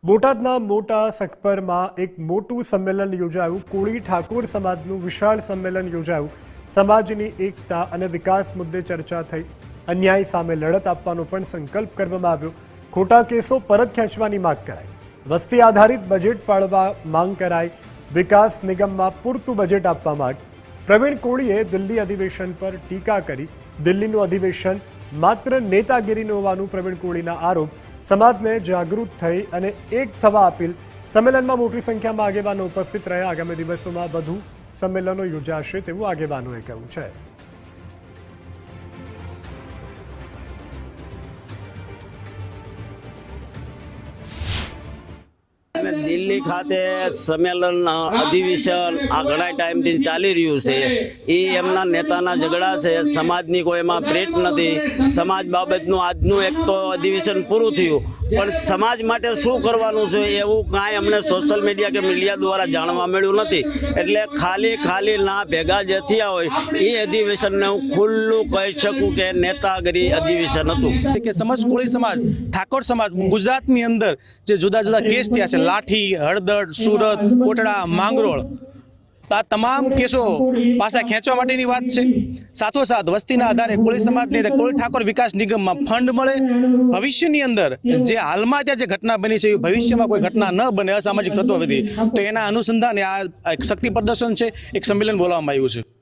બોટાદના મોટા સખપરમાં એક મોટું સંમેલન યોજાયું। કોળી ઠાકોર સમાજનું વિશાળ સંમેલન યોજાયું। સમાજની એકતા અને વિકાસ મુદ્દે ચર્ચા થઈ। અન્યાય સામે લડત આપવાનો પણ સંકલ્પ કરવામાં આવ્યો। ખોટા કેસો પરત ખેંચવાની માંગ કરાઈ। વસ્તી આધારિત બજેટ ફાળવા માંગ કરાઈ। વિકાસ નિગમમાં પૂરતું બજેટ આપવા માંગ। પ્રવીણ કોળીએ દિલ્હી અધિવેશન પર ટીકા કરી। દિલ્હીનું અધિવેશન માત્ર નેતાગીરીનું હોવાનું પ્રવીણ કોળીના આરોપ। સમાજને જાગૃત થઈ અને એક થવા અપીલ। સંમેલનમાં મોટી સંખ્યામાં આગેવાનો ઉપસ્થિત રહ્યા। આગામી દિવસોમાં વધુ સંમેલનો યોજાશે તેવું આગેવાનોએ કહ્યું છે। દિલ્હી ખાતે સંમેલન અધિવેશન આ ઘણા ટાઈમથી ચાલી રહ્યું છે। એ એમના નેતાના ઝઘડા છે। સમાજની કોઈ એમાં પ્રેટ નથી। સમાજ બાબતનું આજનું એક તો અધિવેશન પૂરું થયું, પણ સમાજ માટે શું કરવાનું છે એવું કાંઈ અમને સોશિયલ મીડિયા કે મીડિયા દ્વારા જાણવા મળ્યું નથી। એટલે ખાલી ના ભેગા જે થયા હોય એ અધિવેશનને હું ખુલ્લું કહી શકું કે નેતાગીરી અધિવેશન હતું। કે સમસ્ત કોળી સમાજ, ઠાકોર સમાજ ગુજરાતની અંદર જે જુદા જુદા કેસ થયા છે, લાઠી, હળદર, સુરત, કોટડા, માંગરોળ, આ તમામ કેસો પાછા ખેંચવા માટેની વાત છે। સાથોસાથ વસ્તીના આધારે કોળી સમાજને કોળી ઠાકોર વિકાસ નિગમમાં ફંડ મળે। ભવિષ્યની અંદર જે હાલમાં ત્યાં જે ઘટના બની છે એ ભવિષ્યમાં કોઈ ઘટના ન બને, અસામાજિક તત્વો વધી, તો એના અનુસંધાને આ એક શક્તિ પ્રદર્શન છે, એક સંમેલન બોલાવવામાં આવ્યું છે।